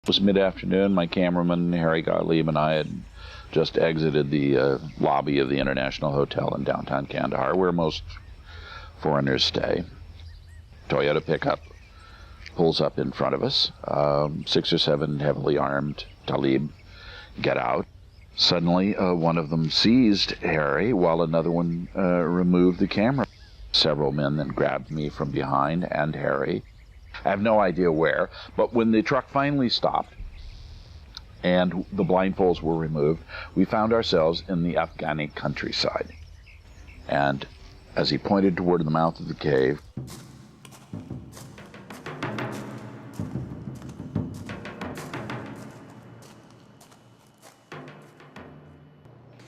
It was mid-afternoon. My cameraman, Harry Gottlieb, and I had just exited the lobby of the International Hotel in downtown Kandahar, where most foreigners stay. Toyota pickup pulls up in front of us. 6 or 7 heavily armed Talib get out. Suddenly, one of them seized Harry, while another one removed the camera. Several men then grabbed me from behind and Harry. I have no idea where, but when the truck finally stopped and the blindfolds were removed, we found ourselves in the Afghani countryside. And as he pointed toward the mouth of the cave,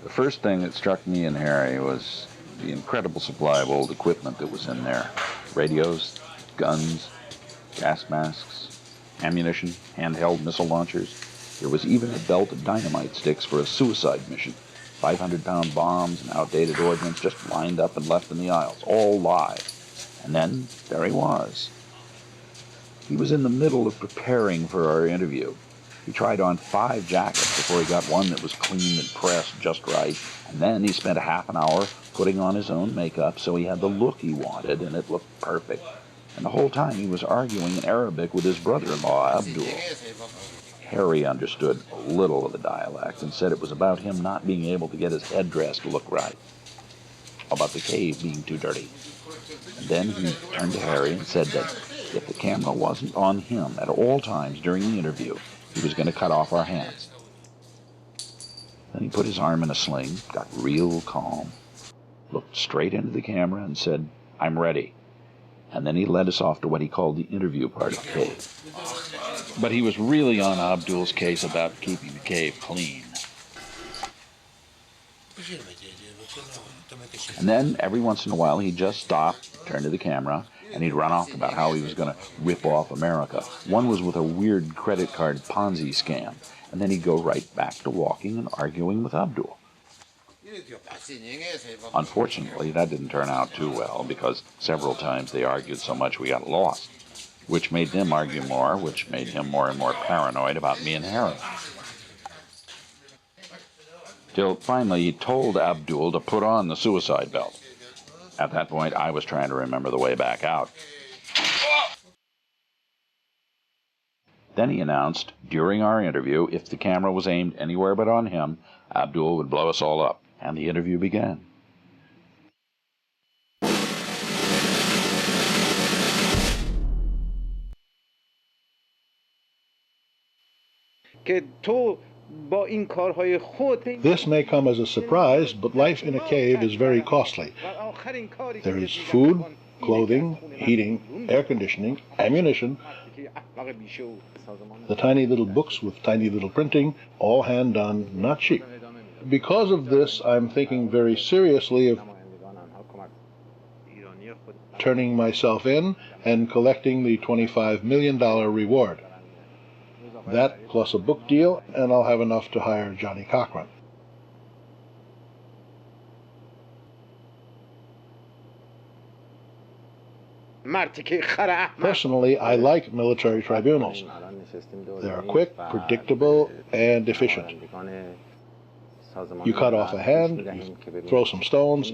the first thing that struck me and Harry was the incredible supply of old equipment that was in there. Radios, guns, gas masks, ammunition, handheld missile launchers. There was even a belt of dynamite sticks for a suicide mission. 500-pound bombs and outdated ordnance just lined up and left in the aisles, all live. And then there he was. He was in the middle of preparing for our interview. He tried on 5 jackets before he got one that was cleaned and pressed just right. And then he spent a half an hour putting on his own makeup so he had the look he wanted, and it looked perfect. And the whole time he was arguing in Arabic with his brother-in-law, Abdul. Harry understood a little of the dialect and said it was about him not being able to get his headdress to look right, about the cave being too dirty. And then he turned to Harry and said that if the camera wasn't on him at all times during the interview, he was going to cut off our hands. Then he put his arm in a sling, got real calm, looked straight into the camera and said, "I'm ready." And then he led us off to what he called the interview part of the cave. But he was really on Abdul's case about keeping the cave clean. And then, every once in a while, he'd just stop, turn to the camera, and he'd run off about how he was going to rip off America. One was with a weird credit card Ponzi scam, and then he'd go right back to walking and arguing with Abdul. Unfortunately, that didn't turn out too well, because several times they argued so much we got lost, which made them argue more, which made him more and more paranoid about me and Harry. Till finally he told Abdul to put on the suicide belt. At that point, I was trying to remember the way back out. Then he announced, during our interview, if the camera was aimed anywhere but on him, Abdul would blow us all up. And the interview began. This may come as a surprise, but life in a cave is very costly. There is food, clothing, heating, air conditioning, ammunition, the tiny little books with tiny little printing, all hand done, not cheap. Because of this, I'm thinking very seriously of turning myself in and collecting the $25 million reward. That plus a book deal, and I'll have enough to hire Johnny Cochran. Personally, I like military tribunals. They are quick, predictable, and efficient. You cut off a hand, you throw some stones,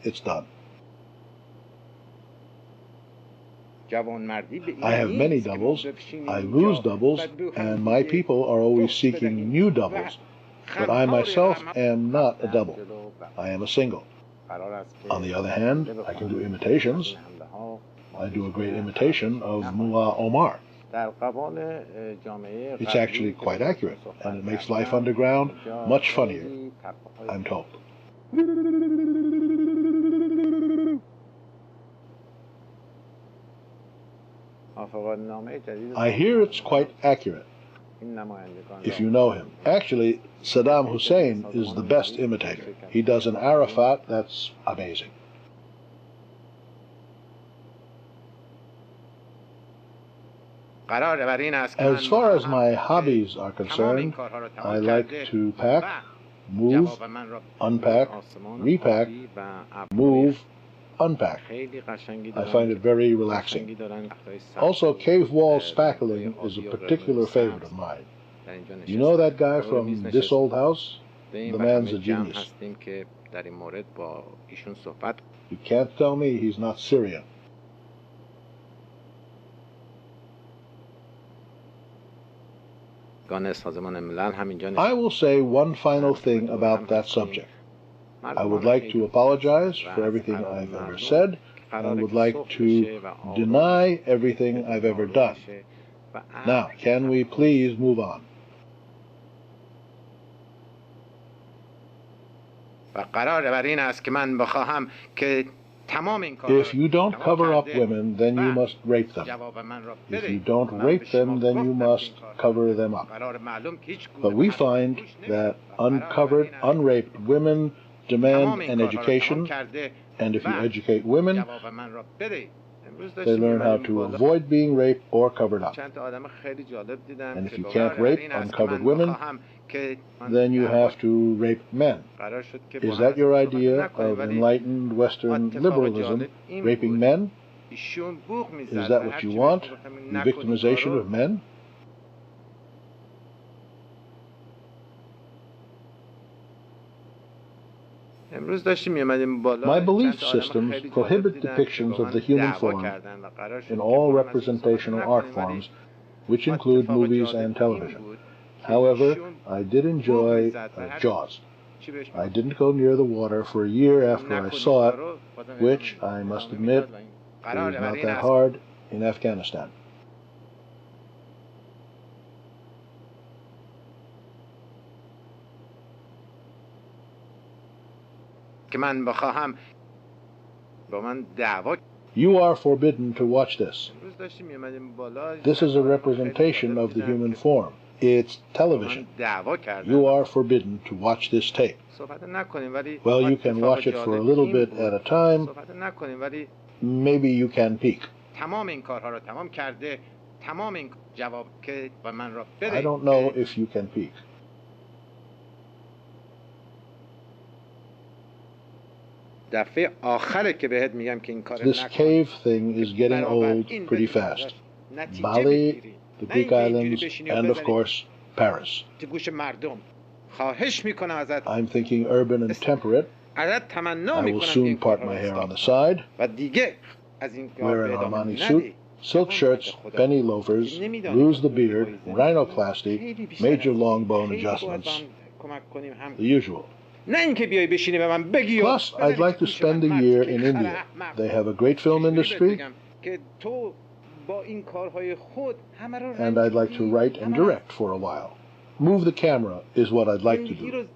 it's done. I have many doubles, I lose doubles, and my people are always seeking new doubles. But I myself am not a double. I am a single. On the other hand, I can do imitations. I do a great imitation of Mullah Omar. It's actually quite accurate, and it makes life underground much funnier, I'm told. I hear it's quite accurate, if you know him. Actually, Saddam Hussein is the best imitator. He does an Arafat that's amazing. As far as my hobbies are concerned, I like to pack, move, unpack, repack, move, unpack. I find it very relaxing. Also, cave wall spackling is a particular favorite of mine. You know that guy from This Old House? The man's a genius. You can't tell me he's not Syrian. I will say one final thing about that subject. I would like to apologize for everything I've ever said, and I would like to deny everything I've ever done. Now, can we please move on? If you don't cover up women, then you must rape them. If you don't rape them, then you must cover them up. But we find that uncovered, unraped women demand an education, and if you educate women, they learn how to avoid being raped or covered up. And if you can't rape uncovered women, then you have to rape men. Is that your idea of enlightened Western liberalism, raping men? Is that what you want, the victimization of men? My belief systems prohibit depictions of the human form in all representational art forms, which include movies and television. However, I did enjoy Jaws. I didn't go near the water for a year after I saw it, which, I must admit, is not that hard in Afghanistan. You are forbidden to watch this. This is a representation of the human form. It's television. You are forbidden to watch this tape. Well, you can watch it for a little bit at a time. Maybe you can peek. I don't know if you can peek. This cave thing is getting old pretty fast. Bali, the Greek islands, and of course, Paris. I'm thinking urban and temperate. I will soon part my hair on the side, wear an Armani suit, silk shirts, penny loafers, lose the beard, rhinoplasty, major long bone adjustments, the usual. Plus, I'd like to spend a year in India. They have a great film industry, and I'd like to write and direct for a while. Move the camera is what I'd like to do.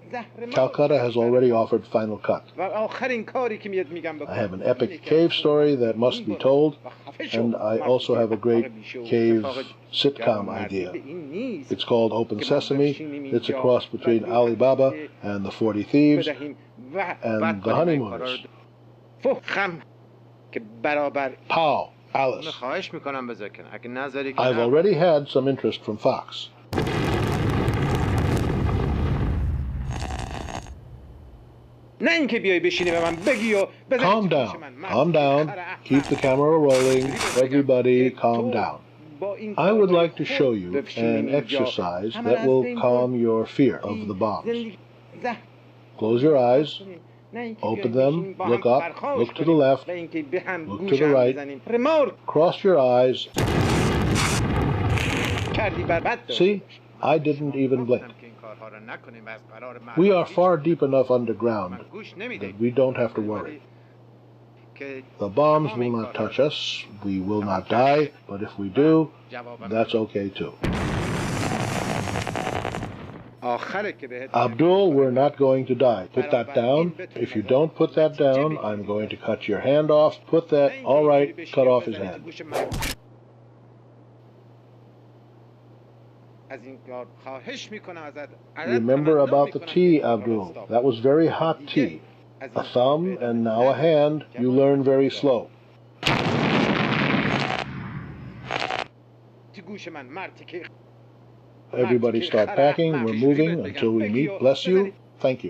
Calcutta has already offered Final Cut. I have an epic cave story that must be told, and I also have a great cave sitcom idea. It's called Open Sesame. It's a cross between Alibaba and the 40 Thieves and the Honeymooners. Pow, Alice. I've already had some interest from Fox. Calm down, calm down, keep the camera rolling, everybody calm down. I would like to show you an exercise that will calm your fear of the bombs. Close your eyes, open them, look up, look to the left, look to the right, cross your eyes. See, I didn't even blink. We are far deep enough underground that we don't have to worry. The bombs will not touch us, we will not die, but if we do, that's okay too. Abdul, we're not going to die. Put that down. If you don't put that down, I'm going to cut your hand off. Put that, all right, cut off his hand. Remember about the tea, Abdul. That was very hot tea. A thumb and now a hand. You learn very slow. Everybody start packing. We're moving until we meet. Bless you. Thank you.